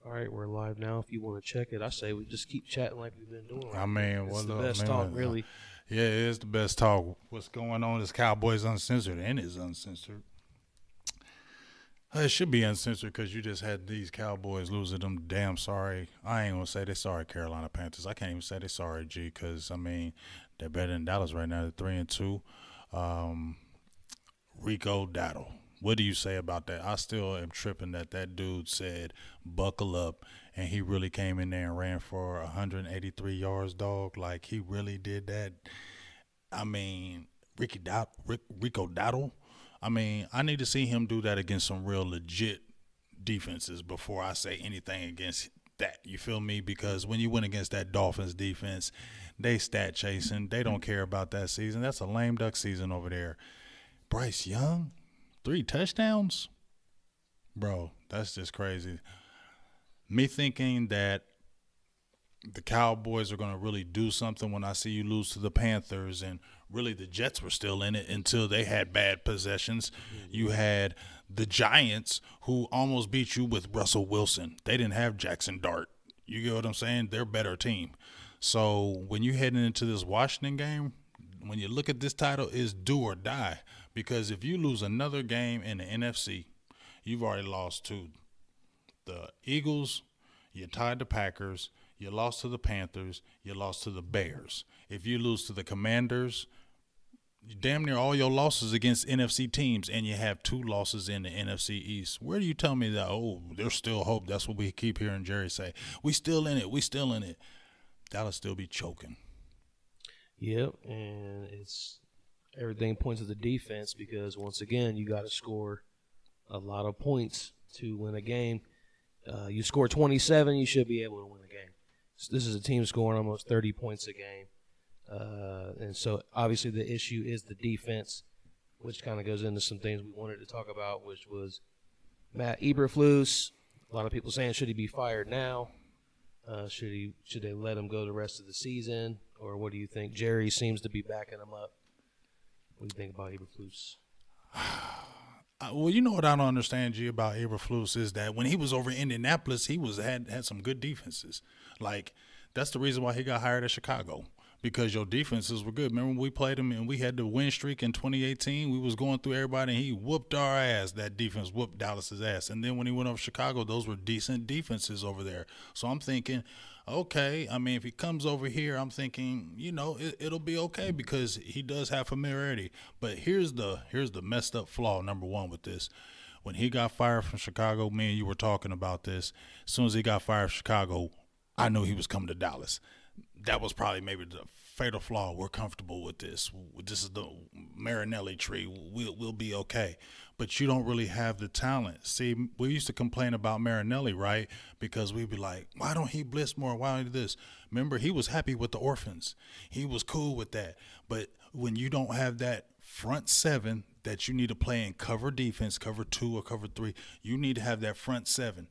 All right, we're live now. If you want to check it, I say we just keep chatting like we've been doing. I mean, it's the best talk, really. Yeah, it is the best talk. What's going on is Cowboys Uncensored, and it's uncensored. It should be uncensored because you just had these Cowboys losing them. Damn sorry. I ain't gonna say they sorry, Carolina Panthers. I can't even say they sorry, G, because I mean they're better than Dallas right now. They're 3-2. Rico Dowdle. What do you say about that? I still am tripping that dude said buckle up, and he really came in there and ran for 183 yards, dog. Like, he really did that. I mean, Rico Dowdle. I mean, I need to see him do that against some real legit defenses before I say anything against that. You feel me? Because when you went against that Dolphins defense, they stat chasing. They don't care about that season. That's a lame duck season over there. Bryce Young, 3 touchdowns? Bro, that's just crazy. Me thinking that the Cowboys are going to really do something when I see you lose to the Panthers, and really the Jets were still in it until they had bad possessions. You had the Giants, who almost beat you with Russell Wilson. They didn't have Jackson Dart. You get what I'm saying? They're a better team. So when you're heading into this Washington game, when you look at this title, it's do or die. Because if you lose another game in the NFC, you've already lost to the Eagles, you tied the Packers, you lost to the Panthers, you lost to the Bears. If you lose to the Commanders, damn near all your losses against NFC teams, and you have 2 losses in the NFC East. Where do you tell me that, oh, there's still hope? That's what we keep hearing Jerry say. We still in it. We still in it. That'll still be choking. Yep, and it's everything points to the defense because, once again, you got to score a lot of points to win a game. You score 27, you should be able to win a game. So this is a team scoring almost 30 points a game. And so, obviously, the issue is the defense, which kind of goes into some things we wanted to talk about, which was Matt Eberflus. A lot of people saying, should he be fired now? Should they let him go the rest of the season? Or what do you think? Jerry seems to be backing him up. What do you think about Eberflus? Well, you know what I don't understand, G, about Eberflus is that when he was over in Indianapolis, he had some good defenses. Like, that's the reason why he got hired at Chicago, because your defenses were good. Remember when we played him and we had the win streak in 2018? We was going through everybody and he whooped our ass. That defense whooped Dallas's ass. And then when he went over Chicago, those were decent defenses over there. So I'm thinking, okay, I mean, if he comes over here, I'm thinking, you know, it'll be okay because he does have familiarity. But here's the messed up flaw, number one, with this. When he got fired from Chicago, me and you were talking about this. As soon as he got fired from Chicago, I knew he was coming to Dallas. That was probably maybe the fatal flaw. We're comfortable with this. This is the Marinelli tree. We'll be okay. But you don't really have the talent. See, we used to complain about Marinelli, right? Because we'd be like, why don't he blitz more? Why don't he do this? Remember, he was happy with the orphans. He was cool with that. But when you don't have that front 7 that you need to play in cover defense, cover 2 or cover 3, you need to have that front 7.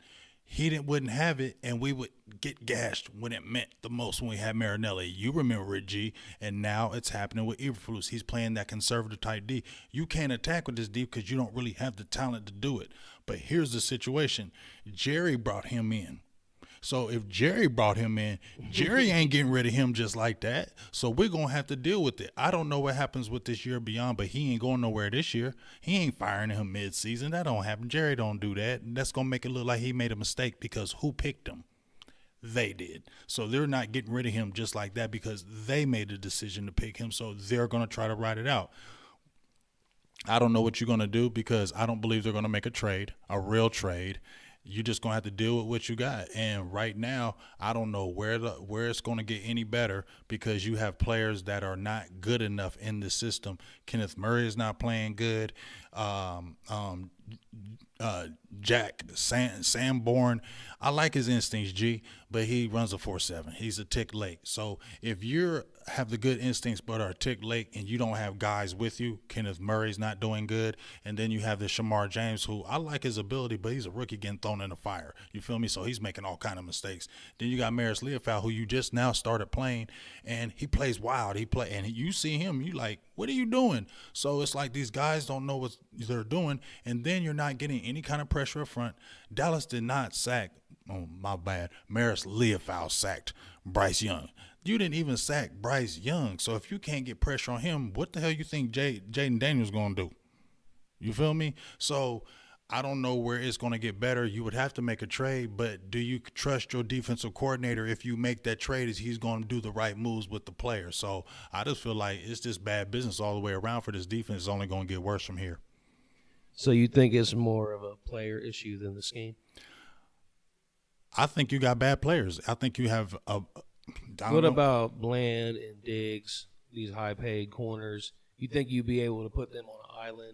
He wouldn't have it, and we would get gashed when it meant the most when we had Marinelli. You remember it, G, and now it's happening with Eberflus. He's playing that conservative type D. You can't attack with this D because you don't really have the talent to do it. But here's the situation. Jerry brought him in. So if Jerry brought him in, Jerry ain't getting rid of him just like that. So we're going to have to deal with it. I don't know what happens with this year beyond, but he ain't going nowhere this year. He ain't firing him mid-season. That don't happen. Jerry don't do that. And that's going to make it look like he made a mistake because who picked him? They did. So they're not getting rid of him just like that because they made a decision to pick him. So they're going to try to ride it out. I don't know what you're going to do because I don't believe they're going to make a trade, a real trade. You're just going to have to deal with what you got. And right now, I don't know where it's going to get any better because you have players that are not good enough in the system. Kenneth Murray is not playing good. Jack Sanborn, I like his instincts, G, but he runs a 4.7. He's a tick late. So if you have the good instincts but are a tick late and you don't have guys with you, Kenneth Murray's not doing good, and then you have the Shamar James, who I like his ability, but he's a rookie getting thrown in the fire. You feel me? So he's making all kind of mistakes. Then you got Maris Leofau, who you just now started playing, and he plays wild. And you see him, you like, what are you doing? So it's like these guys don't know what they're doing, and then you're not getting any kind of pressure up front. Dallas did not sack Oh, my bad. Maris Leofow sacked Bryce Young. You didn't even sack Bryce Young. So if you can't get pressure on him, what the hell you think Jaden Daniels going to do? You feel me? So I don't know where it's going to get better. You would have to make a trade, but do you trust your defensive coordinator if you make that trade is he's going to do the right moves with the player? So I just feel like it's just bad business all the way around for this defense. It's only going to get worse from here. So you think it's more of a player issue than the scheme? I think you got bad players. I think you have a. What about Bland and Diggs, these high-paid corners? You think you'd be able to put them on an island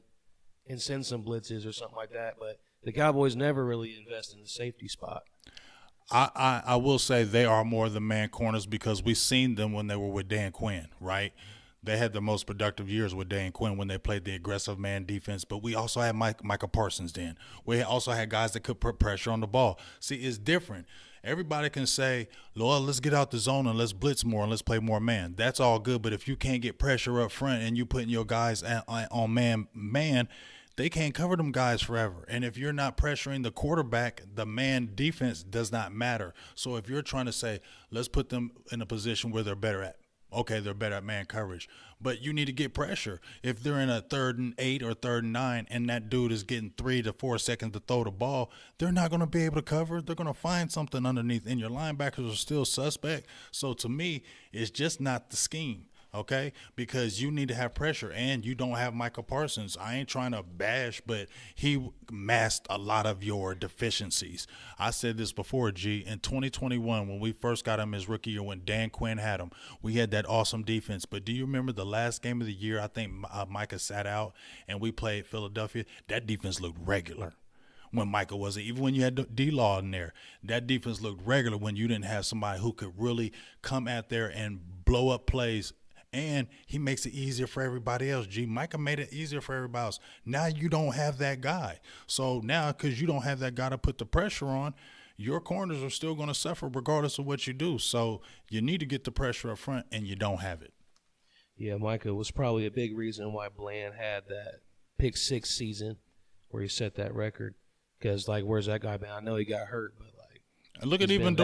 and send some blitzes or something like that? But the Cowboys never really invest in the safety spot. I will say they are more the man corners because we've seen them when they were with Dan Quinn, right? They had the most productive years with Dan Quinn when they played the aggressive man defense. But we also had Micah Parsons then. We also had guys that could put pressure on the ball. See, it's different. Everybody can say, Lord, let's get out the zone and let's blitz more and let's play more man. That's all good. But if you can't get pressure up front and you putting your guys on man, they can't cover them guys forever. And if you're not pressuring the quarterback, the man defense does not matter. So if you're trying to say, let's put them in a position where they're better at, okay, they're better at man coverage, but you need to get pressure. If they're in a 3rd and 8 or 3rd and 9 and that dude is getting 3 to 4 seconds to throw the ball, they're not going to be able to cover. They're going to find something underneath, and your linebackers are still suspect. So to me, it's just not the scheme. Okay, because you need to have pressure, and you don't have Micah Parsons. I ain't trying to bash, but he masked a lot of your deficiencies. I said this before, G. In 2021, when we first got him his rookie year, when Dan Quinn had him, we had that awesome defense. But do you remember the last game of the year? I think Micah sat out, and we played Philadelphia. That defense looked regular when Micah wasn't. Even when you had D-Law in there, that defense looked regular when you didn't have somebody who could really come out there and blow up plays. And he makes it easier for everybody else. Micah made it easier for everybody else. Now you don't have that guy. So now, because you don't have that guy to put the pressure on, your corners are still going to suffer regardless of what you do. So you need to get the pressure up front, and you don't have it. Yeah, Micah was probably a big reason why Bland had that pick 6 season where he set that record. Because, like, where's that guy been? I know he got hurt, but look at even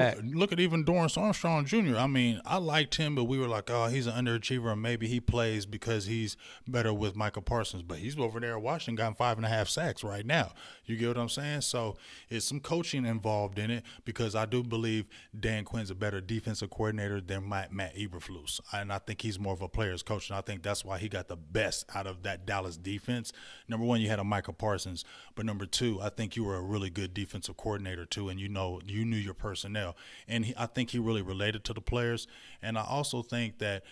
Dorrance Armstrong Jr. I mean, I liked him, but we were like, oh, he's an underachiever, and maybe he plays because he's better with Micah Parsons. But he's over there at Washington, gotten 5.5 sacks right now. You get what I'm saying? So it's some coaching involved in it because I do believe Dan Quinn's a better defensive coordinator than Matt Eberflus, and I think he's more of a player's coach, and I think that's why he got the best out of that Dallas defense. Number one, you had a Micah Parsons, but number two, I think you were a really good defensive coordinator too, and you knew your personnel, and I think he really related to the players. And I also think that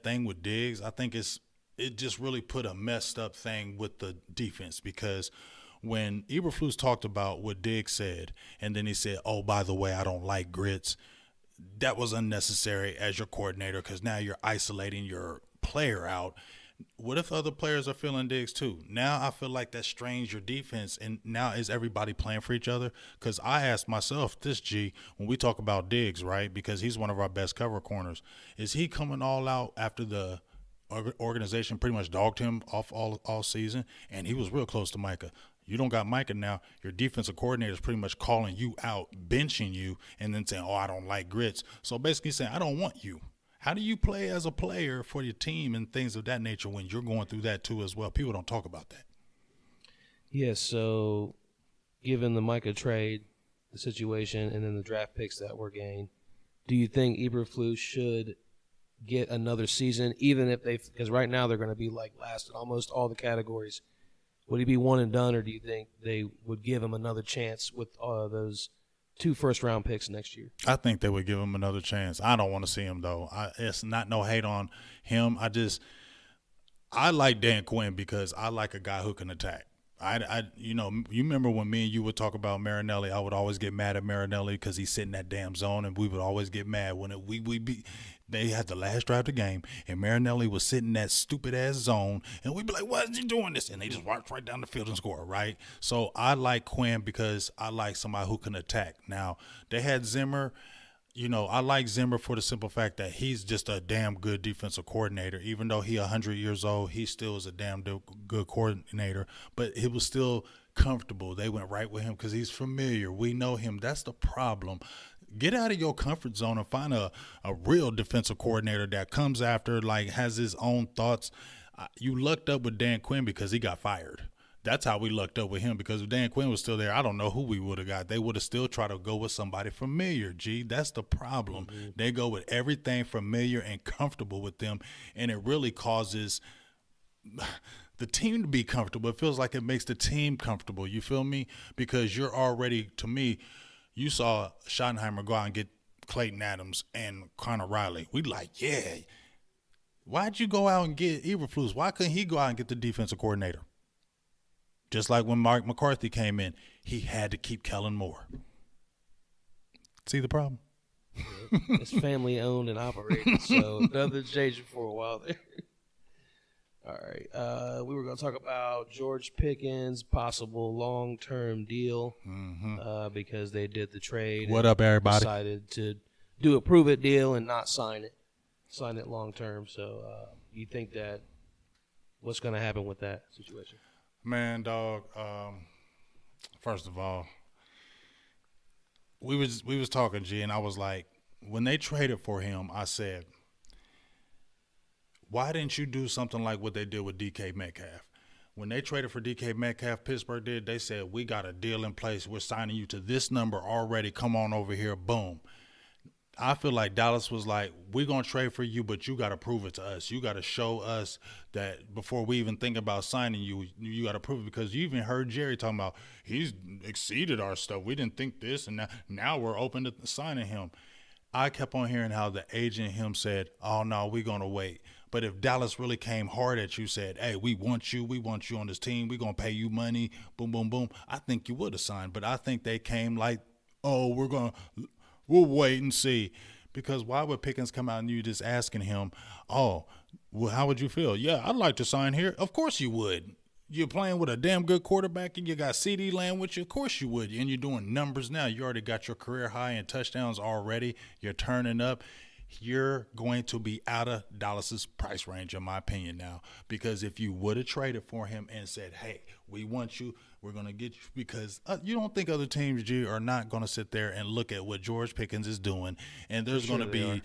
thing with Diggs, I think it just really put a messed up thing with the defense, because when Eberflus talked about what Diggs said, and then he said, oh, by the way, I don't like grits, that was unnecessary as your coordinator, because now you're isolating your player out. What if other players are feeling Diggs too? Now I feel like that strains your defense, and now is everybody playing for each other? Because I asked myself this, G, when we talk about Diggs, right, because he's one of our best cover corners, is he coming all out after the organization pretty much dogged him off all season? And he was real close to Micah. You don't got Micah now. Your defensive coordinator is pretty much calling you out, benching you, and then saying, oh, I don't like grits. So basically saying, I don't want you. How do you play as a player for your team and things of that nature when you're going through that too as well? People don't talk about that. Yeah, so given the Micah trade, the situation, and then the draft picks that were gained, do you think Eberflus should get another season, even if because right now they're going to be like last in almost all the categories? Would he be one and done, or do you think they would give him another chance with those 2 first-round picks next year? I think they would give him another chance. I don't want to see him, though. It's not no hate on him. I like Dan Quinn because I like a guy who can attack. You remember when me and you would talk about Marinelli, I would always get mad at Marinelli because he's sitting in that damn zone, and we would always get mad when they had the last drive of the game, and Marinelli was sitting in that stupid-ass zone, and we'd be like, why is he doing this? And they just walked right down the field and score, right? So I like Quinn because I like somebody who can attack. Now, they had Zimmer. I like Zimmer for the simple fact that he's just a damn good defensive coordinator. Even though he's 100 years old, he still is a damn good coordinator. But it was still comfortable. They went right with him because he's familiar. We know him. That's the problem. Get out of your comfort zone and find a real defensive coordinator that comes after, like, has his own thoughts. You lucked up with Dan Quinn because he got fired. That's how we lucked up with him, because if Dan Quinn was still there, I don't know who we would have got. They would have still tried to go with somebody familiar, G. That's the problem. Mm-hmm. They go with everything familiar and comfortable with them, and it really causes the team to be comfortable. It feels like it makes the team comfortable. You feel me? Because you're already, to me, you saw Schottenheimer go out and get Clayton Adams and Connor Riley. We like, yeah. Why'd you go out and get Eberflus? Why couldn't he go out and get the defensive coordinator? Just like when Mark McCarthy came in, he had to keep Kellen Moore. See the problem? Yeah, it's family owned and operated, so nothing's changing for a while there. All right. We were going to talk about George Pickens' possible long-term deal because they did the trade. What up, everybody? Decided to do a prove-it deal and not sign it long-term. So you think that what's going to happen with that situation? Man, dog, first of all, we was talking, G, and I was like, when they traded for him, I said, why didn't you do something like what they did with DK Metcalf? When they traded for DK Metcalf, Pittsburgh did, they said, we got a deal in place. We're signing you to this number already. Come on over here. Boom. I feel like Dallas was like, we're going to trade for you, but you got to prove it to us. You got to show us that before we even think about signing you, you got to prove it, because you even heard Jerry talking about he's exceeded our stuff. We didn't think this, and now we're open to signing him. I kept on hearing how the agent him said, oh, no, we're going to wait. But if Dallas really came hard at you, said, hey, we want you on this team, we're going to pay you money, boom, boom, boom, I think you would have signed. But I think they came like, oh, we'll wait and see. Because why would Pickens come out and you just asking him, oh, well, how would you feel? Yeah, I'd like to sign here. Of course you would. You're playing with a damn good quarterback and you got CD Lamb with you. Of course you would. And you're doing numbers now. You already got your career high in touchdowns already. You're turning up. You're going to be out of Dallas's price range, in my opinion, now. Because if you would have traded for him and said, hey, we want you, we're going to get you, because you don't think other teams, G, are not going to sit there and look at what George Pickens is doing. And there's going to be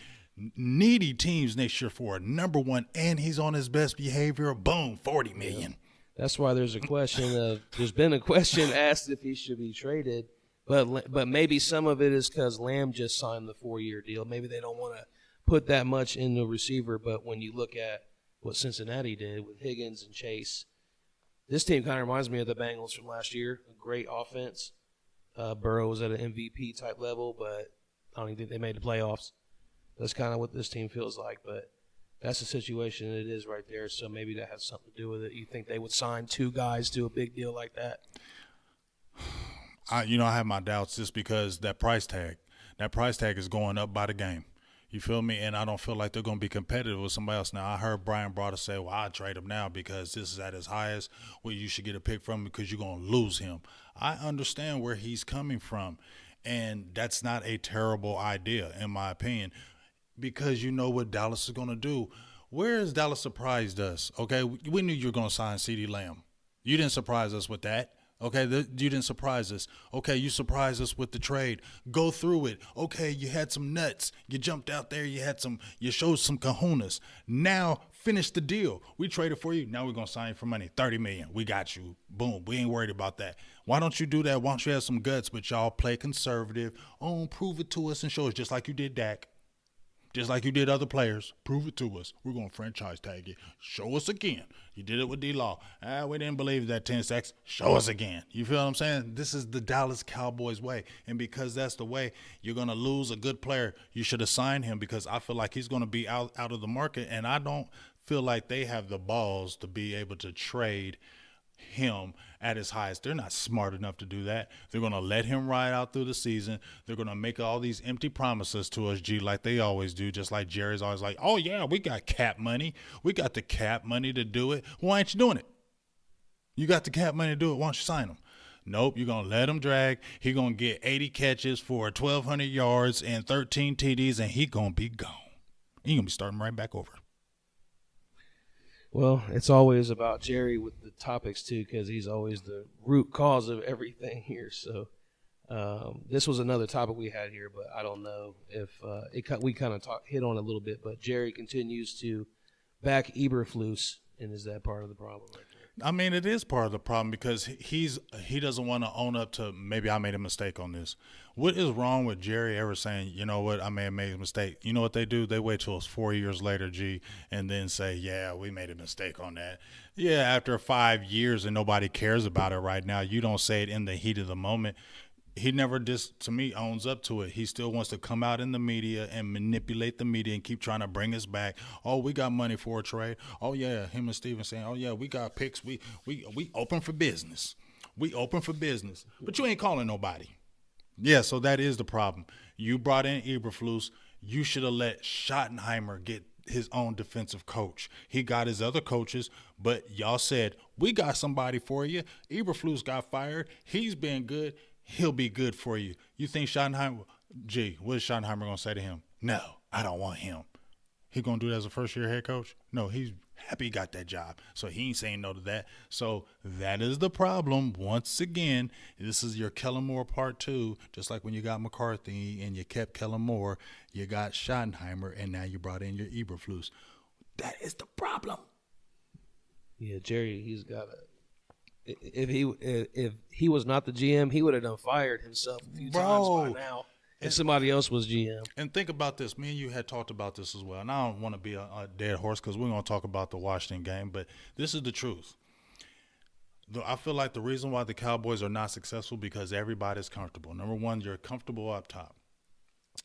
needy teams next year for a number one, and he's on his best behavior. Boom, $40 million. That's why there's been a question asked if he should be traded. But maybe some of it is because Lamb just signed the 4-year deal. Maybe they don't want to put that much in the receiver. But when you look at what Cincinnati did with Higgins and Chase, this team kind of reminds me of the Bengals from last year. A great offense. Burrow was at an MVP type level, but I don't even think they made the playoffs. That's kind of what this team feels like. But that's the situation it is right there. So maybe that has something to do with it. You think they would sign 2 guys to a big deal like that? I have my doubts just because that price tag is going up by the game. You feel me? And I don't feel like they're going to be competitive with somebody else. Now, I heard Brian Broader say, well, I'd trade him now because this is at his highest. Well, you should get a pick from him because you're going to lose him. I understand where he's coming from, and that's not a terrible idea, in my opinion, because you know what Dallas is going to do. Where has Dallas surprised us? Okay, we knew you were going to sign CD Lamb. You didn't surprise us with that. Okay, you didn't surprise us. Okay, you surprised us with the trade. Go through it. Okay, you had some nuts. You jumped out there. You showed some kahunas. Now finish the deal. We traded for you. Now we're gonna sign you for money. $30 million. We got you. Boom. We ain't worried about that. Why don't you do that? Why don't you have some guts? But y'all play conservative. Oh, prove it to us and show us, just like you did Dak. Just like you did other players. Prove it to us. We're going to franchise tag you. Show us again. You did it with D-Law. We didn't believe that 10 sacks. Show us again. You feel what I'm saying? This is the Dallas Cowboys way. And because that's the way, you're going to lose a good player. You should have signed him, because I feel like he's going to be out of the market. And I don't feel like they have the balls to be able to trade him at his highest. They're not smart enough to do that. They're going to let him ride out through the season. They're going to make all these empty promises to us, G, like they always do, just like Jerry's always like, oh, yeah, we got cap money. We got the cap money to do it. Why ain't you doing it? You got the cap money to do it. Why don't you sign him? Nope, you're going to let him drag. He's going to get 80 catches for 1,200 yards and 13 TDs, and he's going to be gone. He's going to be starting right back over. Well, it's always about Jerry with the topics too, because he's always the root cause of everything here. So this was another topic we had here, but I don't know if we kind of hit on it a little bit. But Jerry continues to back Eberflus, and is that part of the problem right there? I mean, it is part of the problem because he doesn't want to own up to maybe I made a mistake on this. What is wrong with Jerry ever saying, you know what, I may have made a mistake? You know what they do? They wait till it's 4 years later, G, and then say, yeah, we made a mistake on that. Yeah, after 5 years and nobody cares about it right now, you don't say it in the heat of the moment. He never to me, owns up to it. He still wants to come out in the media and manipulate the media and keep trying to bring us back. Oh, we got money for a trade. Oh, yeah, him and Steven saying, oh, yeah, we got picks. We open for business. We open for business. But you ain't calling nobody. Yeah, so that is the problem. You brought in Eberflus. You should have let Schottenheimer get his own defensive coach. He got his other coaches, but y'all said, we got somebody for you. Eberflus got fired. He's been good. He'll be good for you. You think Schottenheimer, what is Schottenheimer going to say to him? No, I don't want him. He going to do that as a first-year head coach? No, he's happy he got that job. So he ain't saying no to that. So that is the problem. Once again, this is your Kellen Moore part 2. Just like when you got McCarthy and you kept Kellen Moore, you got Schottenheimer, and now you brought in your Eberflus. That is the problem. Yeah, Jerry, he's got a. If he was not the GM, he would have done fired himself a few times by now. If somebody else was GM. And think about this. Me and you had talked about this as well. And I don't want to be a dead horse because we're going to talk about the Washington game. But this is the truth. I feel like the reason why the Cowboys are not successful because everybody's comfortable. Number one, you're comfortable up top.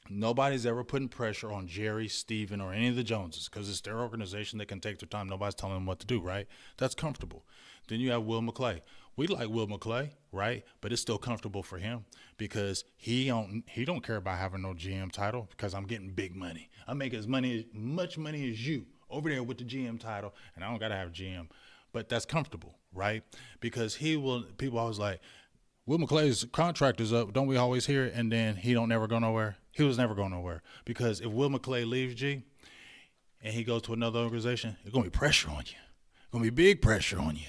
Nobody's ever putting pressure on Jerry, Steven, or any of the Joneses because it's their organization. They can take their time. Nobody's telling them what to do, right? That's comfortable. Then you have Will McClay. We like Will McClay, right? But it's still comfortable for him because he don't care about having no GM title because I'm getting big money. I make much money as you over there with the GM title, and I don't got to have GM. But that's comfortable, right? Because people always like, Will McClay's contract is up. Don't we always hear it? And then he don't never go nowhere. He was never going nowhere. Because if Will McClay leaves, G, and he goes to another organization, there's going to be pressure on you. Going to be big pressure on you.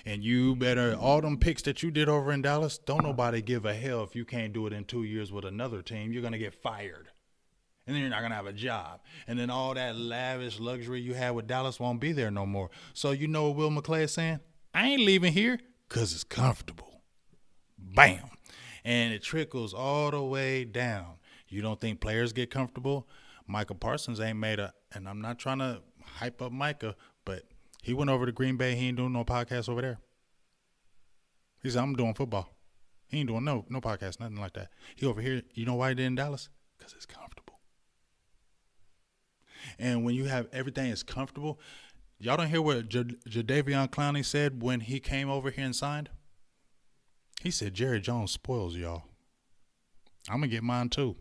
And you better, all them picks that you did over in Dallas, don't nobody give a hell if you can't do it in 2 years with another team. You're going to get fired. And then you're not going to have a job. And then all that lavish luxury you had with Dallas won't be there no more. So you know what Will McClay is saying? I ain't leaving here because it's comfortable. Bam. And it trickles all the way down. You don't think players get comfortable? Micah Parsons ain't made and I'm not trying to hype up Micah, but he went over to Green Bay. He ain't doing no podcast over there. He said, I'm doing football. He ain't doing no podcast, nothing like that. He over here, you know why he did in Dallas? Because it's comfortable. And when you have everything is comfortable, y'all don't hear what Jadeveon Clowney said when he came over here and signed? He said, Jerry Jones spoils y'all. I'm going to get mine too.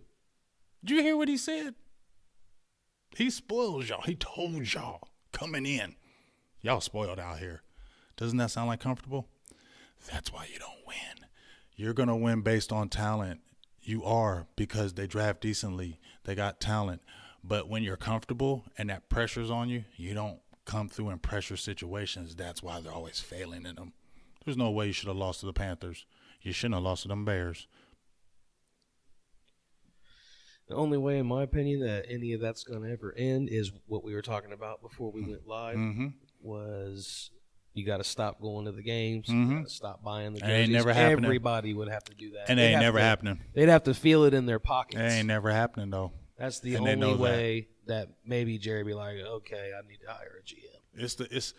Did you hear what he said? He spoils y'all. He told y'all coming in. Y'all spoiled out here. Doesn't that sound like comfortable? That's why you don't win. You're going to win based on talent. You are because they draft decently. They got talent. But when you're comfortable and that pressure's on you, you don't come through in pressure situations. That's why they're always failing in them. There's no way you should have lost to the Panthers. You shouldn't have lost to them Bears. The only way, in my opinion, that any of that's going to ever end is what we were talking about before we went live. Was you got to stop going to the games, you got to stop buying the jerseys. It ain't never happening. Everybody would have to do that. And it ain't never happening. They'd have to feel it in their pockets. It ain't never happening, though. That's the only way that maybe Jerry be like, okay, I need to hire a GM.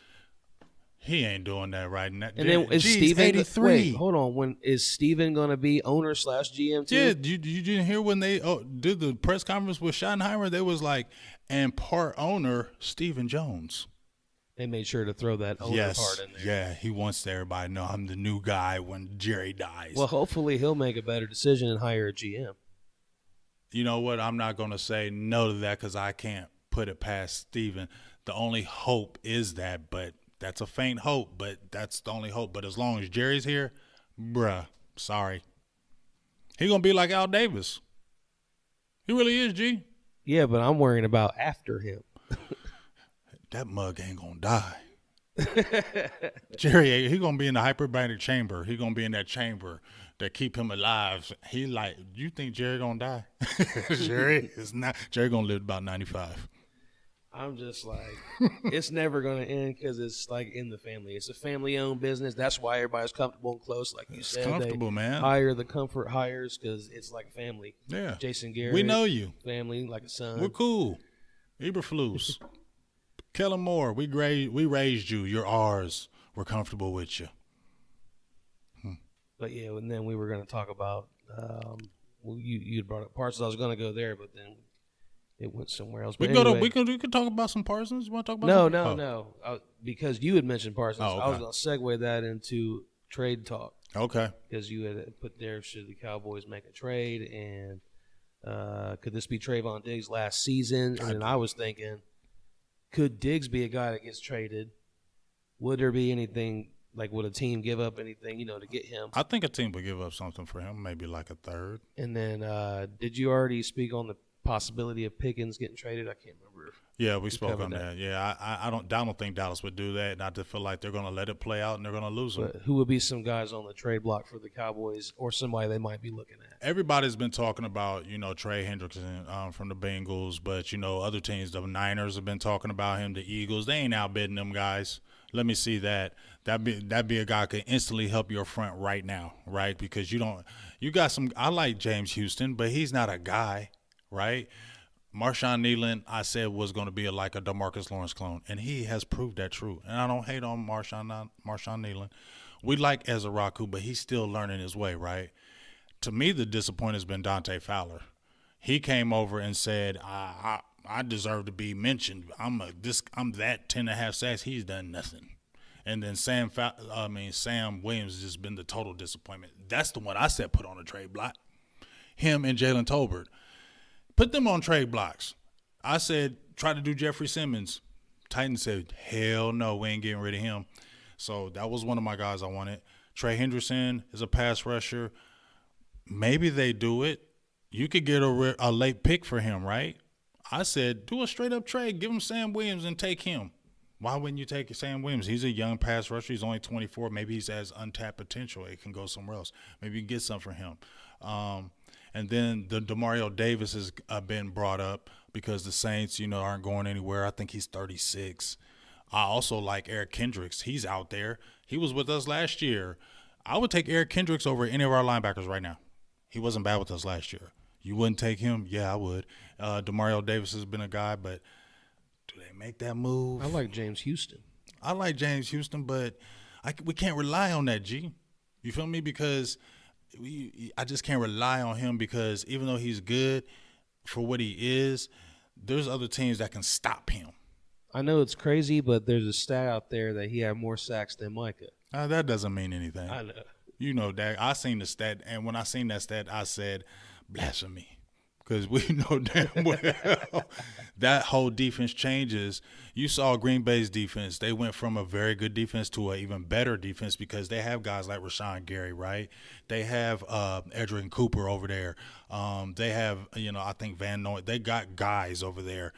He ain't doing that right now. And then is Steven 83? Wait, hold on. When is Steven going to be owner / GM too? Yeah, you didn't hear when they did the press conference with Schottenheimer? They was like, and part owner Steven Jones. They made sure to throw that owner part in there. Yeah, he wants everybody to know I'm the new guy when Jerry dies. Well, hopefully he'll make a better decision and hire a GM. You know what? I'm not going to say no to that because I can't put it past Steven. The only hope is that, but that's a faint hope, but that's the only hope. But as long as Jerry's here, bruh, sorry. He going to be like Al Davis. He really is, G. Yeah, but I'm worrying about after him. That mug ain't going to die. Jerry, he gonna be in the hyperbaric chamber. He gonna be in that chamber that keep him alive. He like, you think Jerry gonna die? Jerry is not. Jerry gonna live about 95. I'm just like, it's never going to end because it's like in the family. It's a family-owned business. That's why everybody's comfortable and close. Like you It's said, comfortable, they man. hire the comfort hires because it's like a family. Yeah. Jason Garrett. We know you. Family, like a son. We're cool. Eberflus. Kellen Moore, we raised you. You're ours. We're comfortable with you. But yeah, and then we were going to talk about, you brought up Parsons. I was going to go there, but then it went somewhere else. But We could talk about some Parsons. You want to talk about No. Because you had mentioned Parsons, Oh, okay. I was going to segue that into trade talk. Okay. Because you had put there, should the Cowboys make a trade, and could this be Trayvon Diggs' last season? And then I was thinking, could Diggs be a guy that gets traded? Would there be anything, like would a team give up anything, to get him? I think a team would give up something for him, maybe like a third. And then did you already speak on the possibility of Pickens getting traded? I can't remember. Yeah, we spoke on that. Yeah, I don't think Dallas would do that, and I just feel like they're going to let it play out and they're going to lose him. But who would be some guys on the trade block for the Cowboys, or somebody they might be looking at? Everybody's been talking about, Trey Hendrickson from the Bengals, but, other teams, the Niners have been talking about him, the Eagles. They ain't outbidding them guys. Let me see that. That'd be a guy who could instantly help your front right now, right? Because I like James Houston, but he's not a guy, right? Marshawn Nealon, I said, was going to be like a DeMarcus Lawrence clone, and he has proved that true. And I don't hate on Marshawn Nealon. We like Ezra, but he's still learning his way, right? To me, the disappointment has been Dante Fowler. He came over and said, I deserve to be mentioned. I'm that 10.5 sacks. He's done nothing. And then Sam Williams has just been the total disappointment. That's the one I said put on a trade block. Him and Jalen Tolbert. Put them on trade blocks. I said, try to do Jeffrey Simmons. Titans said, hell no, we ain't getting rid of him. So that was one of my guys I wanted. Trey Hendrickson is a pass rusher. Maybe they do it. You could get a late pick for him, right? I said, do a straight-up trade. Give him Sam Williams and take him. Why wouldn't you take Sam Williams? He's a young pass rusher. He's only 24. Maybe he has untapped potential. It can go somewhere else. Maybe you can get something for him. And then the Demario Davis has been brought up because the Saints, aren't going anywhere. I think he's 36. I also like Eric Kendricks. He's out there. He was with us last year. I would take Eric Kendricks over any of our linebackers right now. He wasn't bad with us last year. You wouldn't take him? Yeah, I would. Demario Davis has been a guy, but do they make that move? I like James Houston. I like James Houston, but we can't rely on that, G. You feel me? Because I just can't rely on him because even though he's good for what he is, there's other teams that can stop him. I know it's crazy, but there's a stat out there that he had more sacks than Micah. That doesn't mean anything. I know. You know that. I seen the stat, and when I seen that stat, I said, blasphemy. Because we know damn well that whole defense changes. You saw Green Bay's defense. They went from a very good defense to an even better defense because they have guys like Rashawn Gary, right? They have Edgerrin Cooper over there. They have, I think Van Noy. They got guys over there.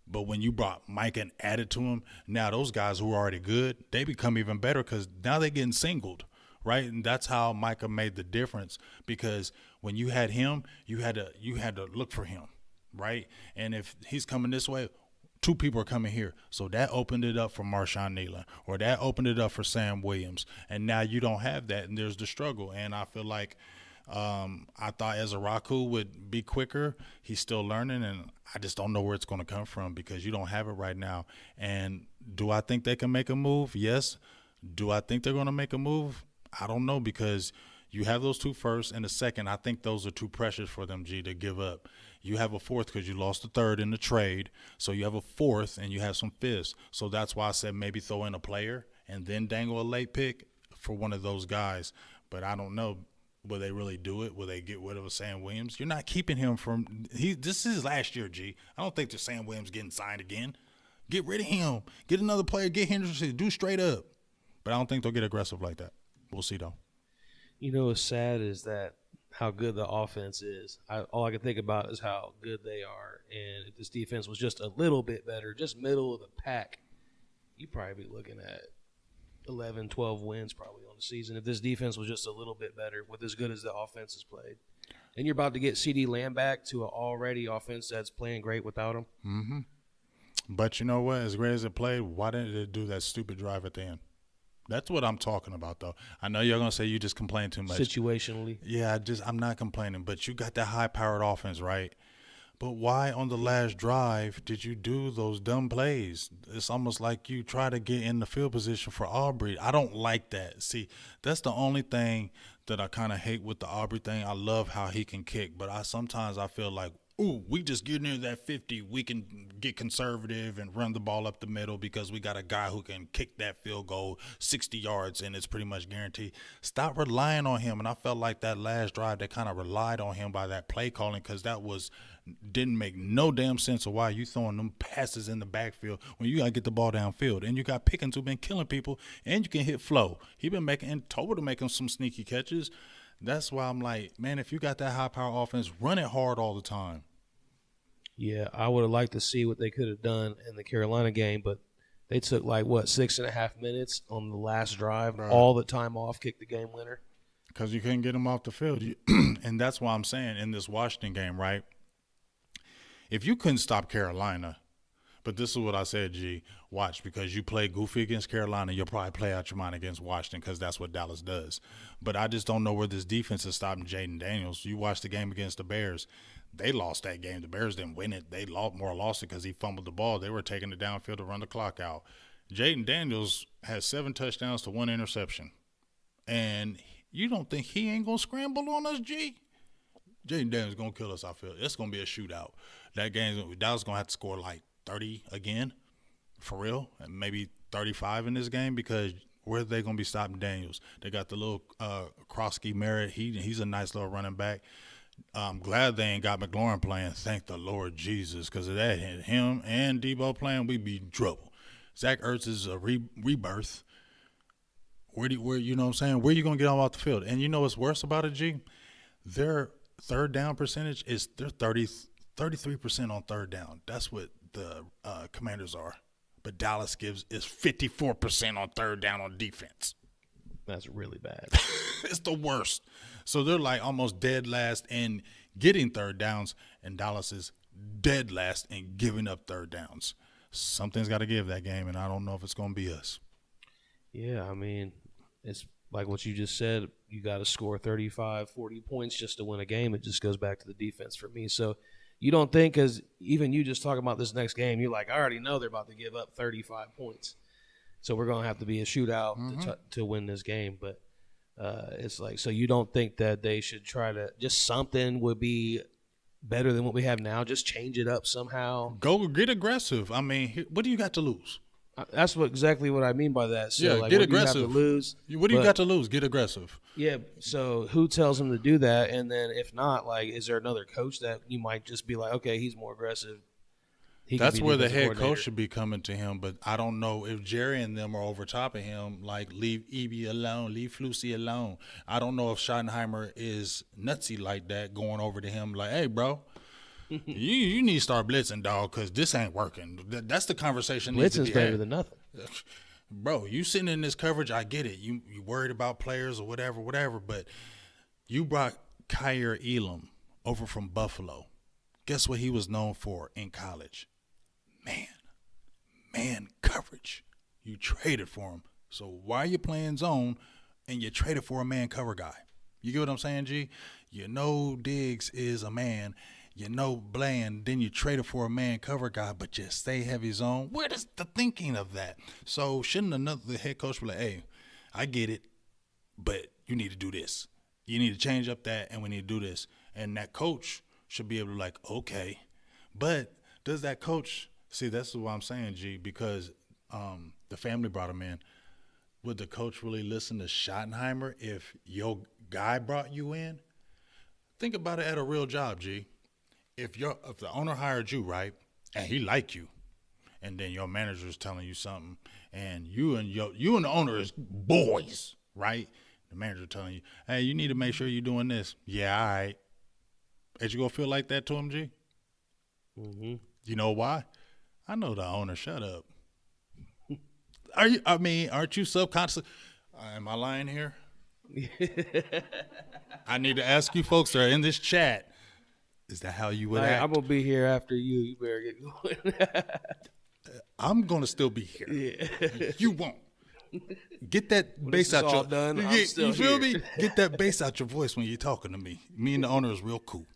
But when you brought Mike and added to him, now those guys who are already good, they become even better because now they're getting singled, right? And that's how Micah made the difference because when you had him, you had to look for him, right? And if he's coming this way, two people are coming here. So that opened it up for Marshawn Nealon, or that opened it up for Sam Williams. And now you don't have that, and there's the struggle. And I feel like I thought Ezra would be quicker. He's still learning, and I just don't know where it's going to come from because you don't have it right now. And do I think they can make a move? Yes. Do I think they're going to make a move? I don't know because you have those two first and the second. I think those are too precious for them, G, to give up. You have a fourth because you lost the third in the trade. So you have a fourth and you have some fifths. So that's why I said maybe throw in a player and then dangle a late pick for one of those guys. But I don't know. Will they really do it? Will they get rid of Sam Williams? You're not keeping him from – this is last year, G. I don't think the Sam Williams getting signed again. Get rid of him. Get another player. Get Henderson. Do straight up. But I don't think they'll get aggressive like that. We'll see, though. What's sad is that how good the offense is. All I can think about is how good they are. And if this defense was just a little bit better, just middle of the pack, you'd probably be looking at 11, 12 wins probably on the season if this defense was just a little bit better with as good as the offense has played. And you're about to get CD Lamb back to an already offense that's playing great without him. Mm-hmm. But you know what? As great as it played, why didn't it do that stupid drive at the end? That's what I'm talking about, though. I know you're gonna say you just complain too much. Situationally. Yeah, I'm not complaining, but you got that high-powered offense, right? But why on the last drive did you do those dumb plays? It's almost like you try to get in the field position for Aubrey. I don't like that. See, that's the only thing that I kind of hate with the Aubrey thing. I love how he can kick, but sometimes I feel like, ooh, we just get near that 50. We can get conservative and run the ball up the middle because we got a guy who can kick that field goal 60 yards and it's pretty much guaranteed. Stop relying on him. And I felt like that last drive, they kind of relied on him by that play calling because didn't make no damn sense of why you throwing them passes in the backfield when you got to get the ball downfield. And you got Pickens who been killing people, and you can hit Flo. He been making some sneaky catches. That's why I'm like, man, if you got that high-power offense, run it hard all the time. Yeah, I would have liked to see what they could have done in the Carolina game, but they took 6.5 minutes on the last drive, right. All the time off, kicked the game winner. Because you couldn't get them off the field. And that's why I'm saying in this Washington game, right, if you couldn't stop Carolina, but this is what I said, G, watch, because you play goofy against Carolina, you'll probably play out your mind against Washington because that's what Dallas does. But I just don't know where this defense is stopping Jaden Daniels. You watch the game against the Bears. They lost that game. The Bears didn't win it. They lost it because he fumbled the ball. They were taking it downfield to run the clock out. Jaden Daniels has 7 touchdowns to 1 interception. And you don't think he ain't going to scramble on us, G? Jaden Daniels going to kill us, I feel. It's going to be a shootout. Dallas going to have to score 30 again, for real, and maybe 35 in this game because where are they going to be stopping Daniels? They got the little Krosky Merritt. He's a nice little running back. I'm glad they ain't got McLaurin playing. Thank the Lord Jesus, because of that, him and Debo playing, we'd be in trouble. Zach Ertz is a rebirth. Where you know what I'm saying? Where you going to get off the field? And you know what's worse about it, G? Their third down percentage is they're 33% on third down. That's what the Commanders are. But Dallas is 54% on third down on defense. That's really bad. It's the worst. So they're almost dead last in getting third downs, and Dallas is dead last in giving up third downs. Something's got to give that game, and I don't know if it's going to be us. Yeah, I mean, it's like what you just said. You got to score 35, 40 points just to win a game. It just goes back to the defense for me. So you don't think, because even you just talking about this next game, you're like, I already know they're about to give up 35 points. So we're going to have to be a shootout to win this game. But it's so you don't think that they should try to – just something would be better than what we have now? Just change it up somehow? Go get aggressive. I mean, what do you got to lose? That's exactly what I mean by that. So, yeah, get aggressive. You have to lose, what do you got to lose? Get aggressive. Yeah, so who tells him to do that? And then if not, is there another coach that you might just be like, okay, he's more aggressive? That's where the head coach should be coming to him. But I don't know if Jerry and them are over top of him, leave Eby alone, leave Flusy alone. I don't know if Schottenheimer is nutsy like that, going over to him hey, bro, you need to start blitzing, dog, because this ain't working. That's the conversation. Blitzing's better than nothing. Bro, you sitting in this coverage, I get it. You worried about players or whatever, but you brought Kyer Elam over from Buffalo. Guess what he was known for in college? Man coverage. You traded for him. So why are you playing zone and you traded for a man cover guy? You get what I'm saying, G? You know Diggs is a man. You know Bland. Then you traded for a man cover guy, but you stay heavy zone. Where is the thinking of that? So shouldn't the head coach be like, hey, I get it, but you need to do this. You need to change up that, and we need to do this. And that coach should be able to okay. But does that coach – see, that's what I'm saying, G, because the family brought him in. Would the coach really listen to Schottenheimer if your guy brought you in? Think about it at a real job, G. If the owner hired you, right, and he liked you, and then your manager is telling you something, and you and the owner is boys, right? The manager telling you, hey, you need to make sure you're doing this. Yeah, all right. Is you gonna feel like that to him, G? Mm-hmm. You know why? I know the owner. Shut up. are you? I mean, aren't you subconsciously? Am I lying here? I need to ask you folks that are in this chat. Is that how you would act? I'm gonna be here after you. You better get going. I'm gonna still be here. Yeah. You won't. Get that When bass this is out all your. done, I'm still you feel here. me? Get that bass out your voice when you're talking to me. Me and the owner is real cool.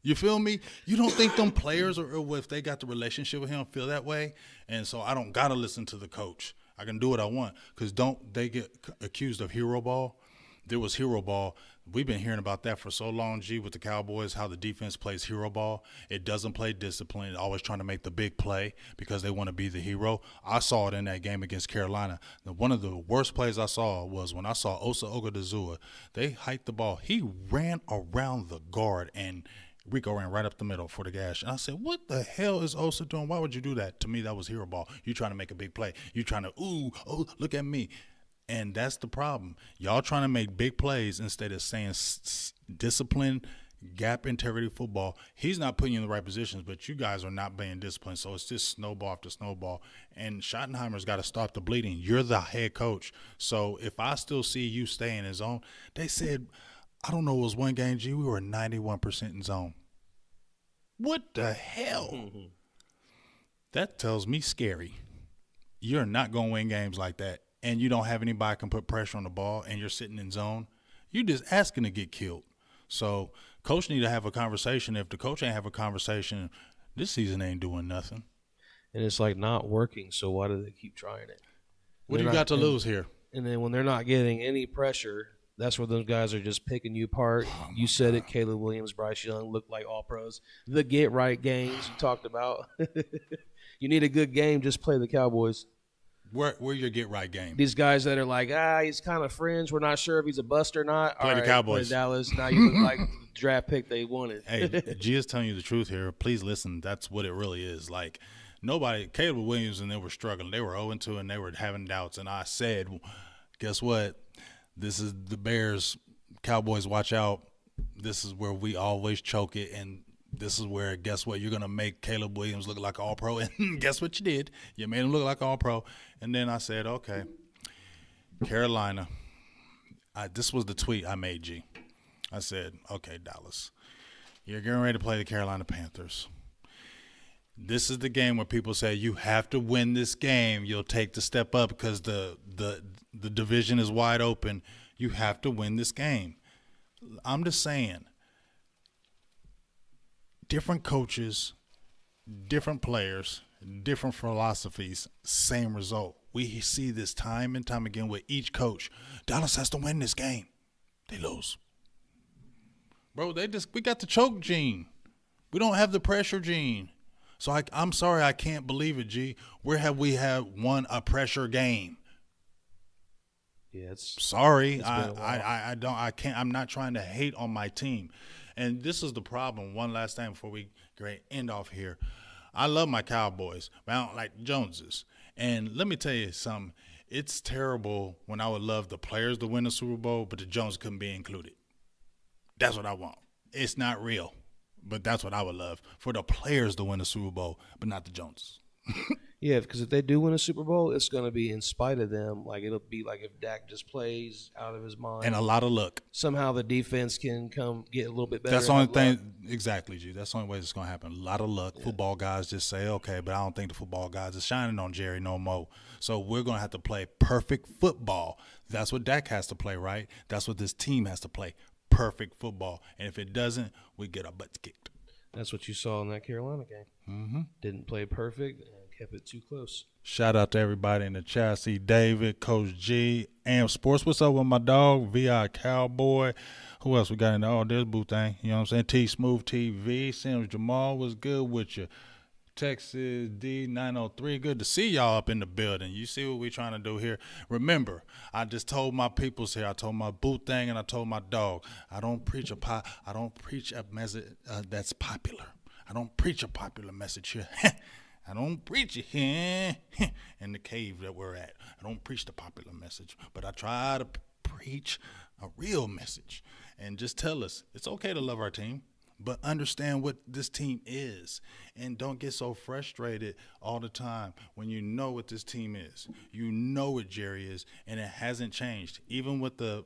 You feel me? You don't think them players or if they got the relationship with him feel that way? And so I don't gotta listen to the coach. I can do what I want because don't they get accused of hero ball? There was hero ball. We've been hearing about that for so long, G, with the Cowboys, how the defense plays hero ball. It doesn't play discipline. Always trying to make the big play because they want to be the hero. I saw it in that game against Carolina. Now, one of the worst plays I saw was when I saw Osa Ogadazua. They hiked the ball. He ran around the guard, and Rico ran right up the middle for the gash. And I said, what the hell is Osa doing? Why would you do that? To me, that was hero ball. You trying to make a big play. You trying to, look at me. And that's the problem. Y'all trying to make big plays instead of saying discipline, gap integrity football. He's not putting you in the right positions, but you guys are not being disciplined. So it's just snowball after snowball. And Schottenheimer's got to stop the bleeding. You're the head coach. So if I still see you stay in his zone, they said, I don't know, it was one game, G, we were 91% in zone. What the hell? Mm-hmm. That tells me scary. You're not going to win games like that. And you don't have anybody can put pressure on the ball and you're sitting in zone, you're just asking to get killed. So coach need to have a conversation. If the coach ain't have a conversation, this season ain't doing nothing. And it's like not working, so why do they keep trying it? What do you got to lose here? And then when they're not getting any pressure, that's where those guys are just picking you apart. You said it, Caleb Williams, Bryce Young look like all pros. The get-right games you talked about. You need a good game, just play the Cowboys. Where your get-right game? These guys that are like, he's kind of fringe. We're not sure if he's a bust or not. Play the Cowboys. Play Dallas. Now you look like the draft pick they wanted. Hey, G is telling you the truth here. Please listen. That's what it really is. Like, nobody – Caleb Williams and they were struggling. They were 0-2 and they were having doubts. And I said, guess what? This is the Bears. Cowboys, watch out. This is where we always choke it. And this is where, guess what, you're going to make Caleb Williams look like all-pro. And guess what you did? You made him look like all-pro. And then I said, okay, Carolina. This was the tweet I made, G. I said, okay, Dallas, you're getting ready to play the Carolina Panthers. This is the game where people say you have to win this game. You'll take the step up because the division is wide open. You have to win this game. I'm just saying, different coaches, different players, different philosophies, same result. We see this time and time again with each coach. Dallas has to win this game. They lose. Bro, we got the choke gene. We don't have the pressure gene. So I'm sorry, I can't believe it, G. Where have we won a pressure game? Yeah, sorry. I'm not trying to hate on my team. And this is the problem. One last thing before we end off here. I love my Cowboys, but I don't like the Joneses. And let me tell you something. It's terrible when I would love the players to win the Super Bowl, but the Joneses couldn't be included. That's what I want. It's not real, but that's what I would love, for the players to win the Super Bowl, but not the Joneses. Yeah, because if they do win a Super Bowl, it's going to be in spite of them. Like, it'll be like if Dak just plays out of his mind. And a lot of luck. Somehow the defense can get a little bit better. That's the only thing. Exactly, G. That's the only way it's going to happen. A lot of luck. Yeah. Football guys just say, okay, but I don't think the football guys are shining on Jerry no more. So we're going to have to play perfect football. That's what Dak has to play, right? That's what this team has to play, perfect football. And if it doesn't, we get our butts kicked. That's what you saw in that Carolina game. Mm-hmm. Didn't play perfect. Kept it too close. Shout out to everybody in the chat. See David, Coach G, Am Sports. What's up with my dog? VI Cowboy. Who else we got in there? Oh, there's Boo Thing. You know what I'm saying? T Smooth TV. Sims Jamal, was good with you? Texas D903. Good to see y'all up in the building. You see what we trying to do here? Remember, I just told my peoples here. I told my Boo Thing and I told my dog. I don't preach a message that's popular. I don't preach a popular message here. I don't preach it here in the cave that we're at. I don't preach the popular message, but I try to preach a real message and just tell us it's okay to love our team. but understand what this team is, and don't get so frustrated all the time when you know what this team is. You know what Jerry is, and it hasn't changed. Even with the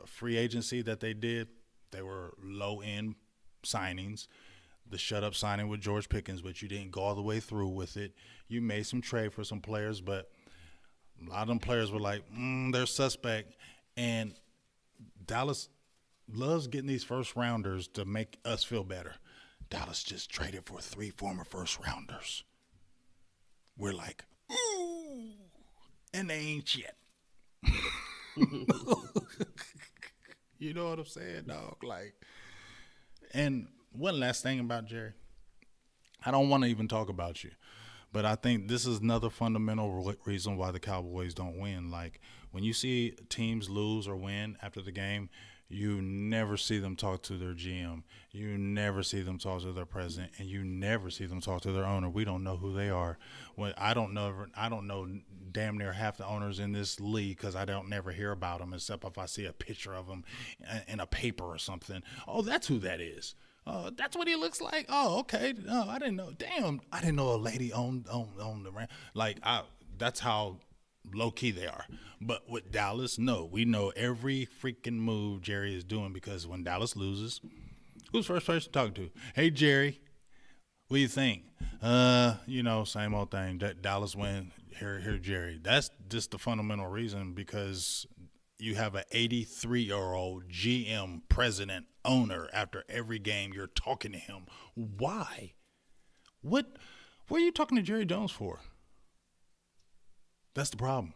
free agency that they did, they were low end signings. The shut up signing with George Pickens, but you didn't go all the way through with it. You made some trade for some players, but a lot of them players were like, they're suspect. And Dallas loves getting these first rounders to make us feel better. Dallas just traded for 3 former first rounders. We're like, ooh, and they ain't shit. You know what I'm saying, dog? Like, and one last thing about Jerry. I don't want to even talk about you, but I think this is another fundamental reason why the Cowboys don't win. Like, when you see teams lose or win after the game, you never see them talk to their GM. You never see them talk to their president, and you never see them talk to their owner. We don't know who they are. Well, I don't know damn near half the owners in this league because I don't never hear about them except if I see a picture of them in a paper or something. Oh, that's who that is. That's what he looks like. Oh, okay. Oh, I didn't know. Damn, I didn't know a lady owned the Rams. Like, that's how low key they are. But with Dallas, no, we know every freaking move Jerry is doing because when Dallas loses, who's the first person talking to? Hey, Jerry, what do you think? Same old thing. Dallas win. Here, Jerry. That's just the fundamental reason because you have an 83-year-old GM, president, owner. After every game, you're talking to him. Why? What are you talking to Jerry Jones for? That's the problem.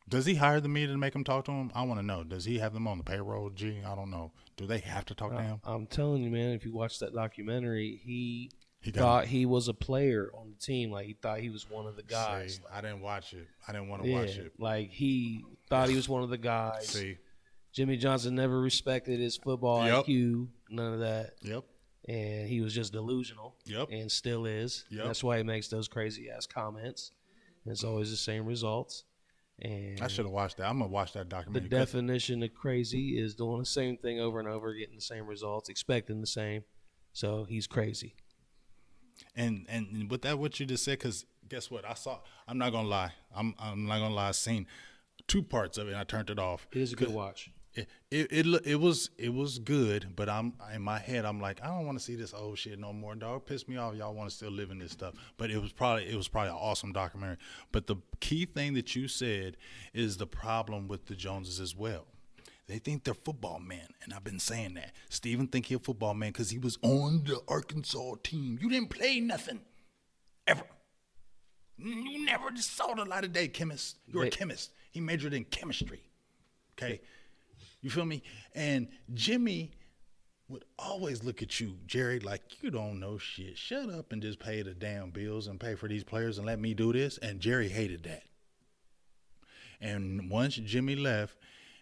Does he hire the media to make him talk to him? I want to know. Does he have them on the payroll? Gee, I don't know. Do they have to talk to him? I'm telling you, man, if you watch that documentary, he thought he was a player on the team. Like, he thought he was one of the guys. See, I didn't watch it. I didn't want to watch it. Like, he thought he was one of the guys. See. Jimmy Johnson never respected his football IQ, none of that. Yep. And he was just delusional. Yep. And still is. Yep. That's why he makes those crazy-ass comments. And it's always the same results. And I should have watched that. I'm going to watch that documentary. The definition of crazy is doing the same thing over and over, getting the same results, expecting the same. So he's crazy. And with that, what you just said, because guess what? I'm not going to lie. I'm not going to lie. I seen 2 parts of it, and I turned it off. It is a good watch. It was good, but I'm in my head. I'm like, I don't want to see this old shit no more, dog. Piss me off. Y'all want to still live in this stuff. But it was probably an awesome documentary. But the key thing that you said is the problem with the Joneses as well. They think they're football men, and I've been saying that. Steven think he's a football man because he was on the Arkansas team. You didn't play nothing ever. You never saw the light of day, chemist. You're a chemist. He majored in chemistry. Okay. You feel me? And Jimmy would always look at you, Jerry, like, you don't know shit. Shut up and just pay the damn bills and pay for these players and let me do this. And Jerry hated that. And once Jimmy left,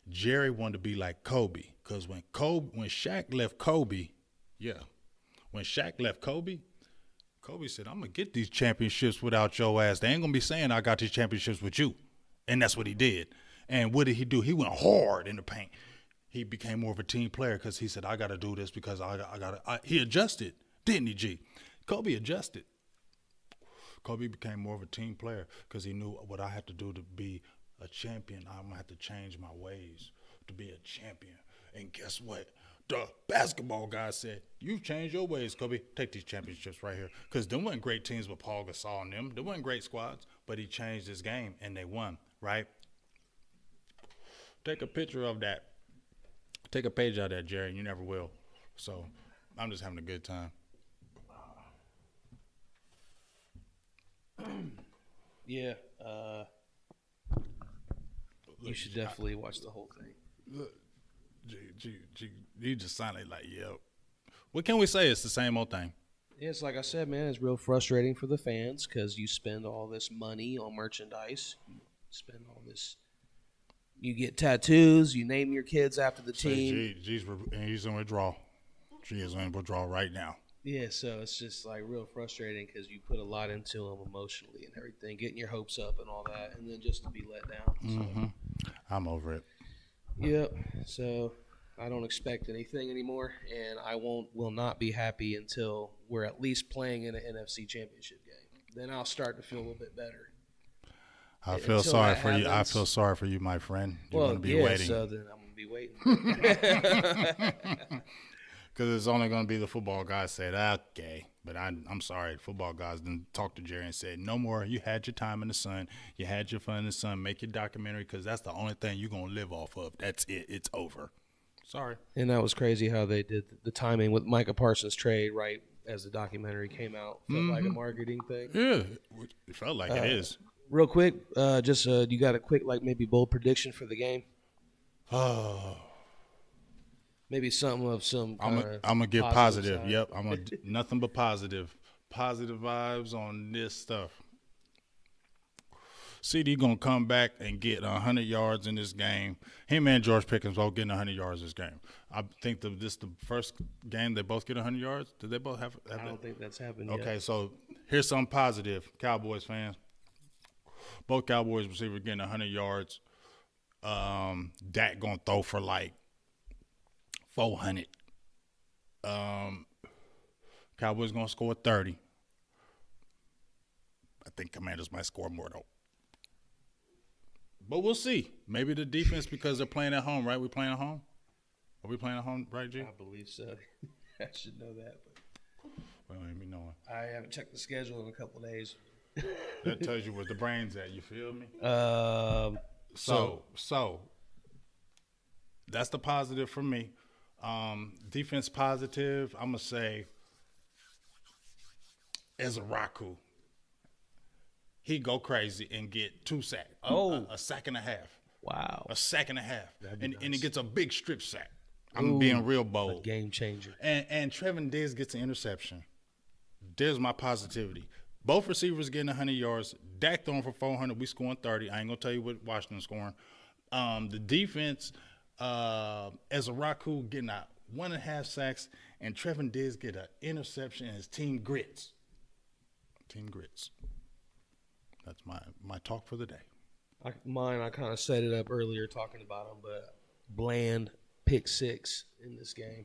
Jerry wanted to be like Kobe. Because when Shaq left Kobe, Kobe said, I'm going to get these championships without your ass. They ain't going to be saying I got these championships with you. And that's what he did. And what did he do? He went hard in the paint. He became more of a team player because he said, I got to do this because he adjusted, didn't he, G? Kobe adjusted. Kobe became more of a team player because he knew what I had to do to be a champion. I'm going to have to change my ways to be a champion. And guess what? The basketball guy said, you've changed your ways, Kobe. Take these championships right here. Because there weren't great teams with Paul Gasol and them. There weren't great squads, but he changed his game, and they won, right? Take a picture of that. Take a page out of that, Jerry, and you never will. So I'm just having a good time. Yeah. You should definitely watch the whole thing. Look, you just sounded like, yo. What can we say? It's the same old thing. Yeah, it's like I said, man, it's real frustrating for the fans because you spend all this money on merchandise. You spend all this. You get tattoos. You name your kids after the team. He's in withdrawal. G is in withdrawal right now. Yeah, so it's just like real frustrating because you put a lot into them emotionally and everything, getting your hopes up and all that, and then just to be let down. So. Mm-hmm. I'm over it. Yep. So I don't expect anything anymore, and I will not be happy until we're at least playing in an NFC Championship game. Then I'll start to feel a little bit better. I feel Until sorry that for you. I happens- feel sorry for you, my friend. You're Well, going to be yeah, waiting. so then I'm going to be waiting. Because it's only going to be the football guys said, okay. But I'm sorry. Football guys didn't talk to Jerry and said, no more. You had your time in the sun. You had your fun in the sun. Make your documentary because that's the only thing you're going to live off of. That's it. It's over. Sorry. And that was crazy how they did the timing with Micah Parsons' trade right as the documentary came out. Felt like a marketing thing. Yeah. It felt like it is. Real quick, you got a quick, like, maybe bold prediction for the game? Oh. Maybe something of some I'm kind of gonna get positive. side. Yep, I'm gonna nothing but positive vibes on this stuff. CD gonna come back and get 100 yards in this game. Him and George Pickens both getting 100 yards this game. I think this the first game they both get 100 yards. Did they both have I that? don't think that's happened Okay, yet. so here's something positive, Cowboys fans. Both Cowboys receivers getting 100 yards. Dak gonna throw for like 400. Cowboys gonna score 30. I think Commanders might score more though. But we'll see. Maybe the defense because they're playing at home, right? We playing at home? Are we playing at home, right, G? I believe so. I should know that, but We don't even be knowing. I haven't checked the schedule in a couple of days. That tells you where the brain's at. You feel me? So That's the positive for me. Defense positive, I'm going to say Ezraku. He go crazy and get 2 sacks. Oh. A sack and a half. wow, A sack and a half. And he nice. gets a big strip sack. I'm being real a bold. game changer. And Trevin Diggs gets an interception. There's my positivity. Both receivers getting 100 yards. Dak throwing for 400. We scoring 30. I ain't going to tell you what Washington's scoring. The defense, Ezraku getting 1.5 sacks, and Trevin Diggs get an interception, and his team grits. Team grits. That's my talk for the day. I kind of set it up earlier talking about him, but bland pick 6 in this game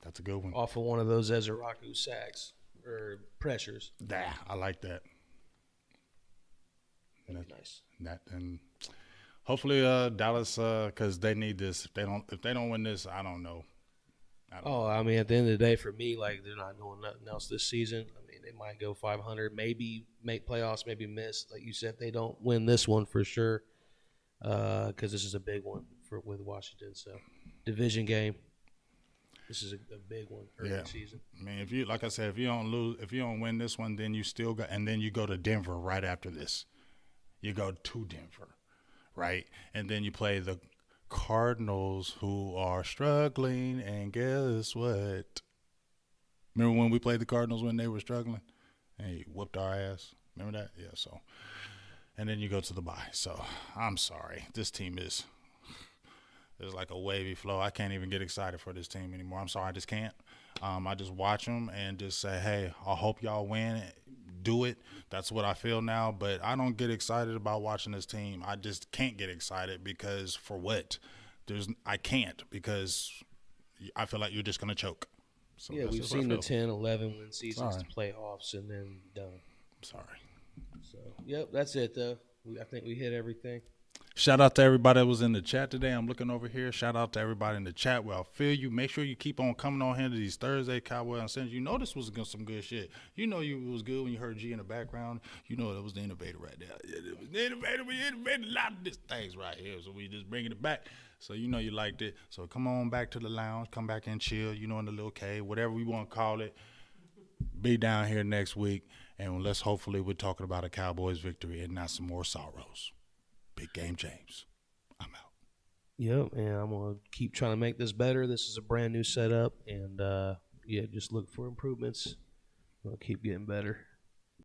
That's a good one. off of one of those Ezraku sacks or pressures. I like that. That'd be nice. And hopefully Dallas, because they need this. If they don't win this, I don't know. Oh, I mean, at the end of the day, for me, like, they're not doing nothing else this season. I mean, they might go 500, maybe make playoffs, maybe miss. Like you said, they don't win this one for sure, because this is a big one with Washington. So, division game. This is a big one early season. I mean, if you don't win this one, then you still got, and then you go to Denver right after this. You go to Denver, right, and then you play the Cardinals, who are struggling, and guess what? Remember when we played the Cardinals when they were struggling? And he whooped our ass. Remember that? Yeah, so. And then you go to the bye. So, I'm sorry. This team is like a wavy flow. I can't even get excited for this team anymore. I'm sorry. I just can't. I just watch them and just say, hey, I hope y'all win. Do it. That's what I feel now. But I don't get excited about watching this team. I just can't get excited because for what? I can't because I feel like you're just going to choke. So Yeah, we've seen the 10, 11 win seasons to playoffs and then done. I'm sorry. So, yep, that's it, though. I think we hit everything. Shout out to everybody that was in the chat today. I'm looking over here. Shout out to everybody in the chat. Well, I feel you. Make sure you keep on coming on here to these Thursday Cowboys Uncensored. You know this was some good shit. You know it was good when you heard G in the background. You know that was the innovator right there. It was the innovator. We innovated a lot of these things right here. So we just bringing it back. So you know you liked it. So come on back to the lounge. Come back and chill. You know, in the little cave, whatever we want to call it. Be down here next week. And let's hopefully we're talking about a Cowboys victory and not some more sorrows. Big Game James. I'm out. Yep, and I'm going to keep trying to make this better. This is a brand new setup, and, just look for improvements. We'll keep getting better.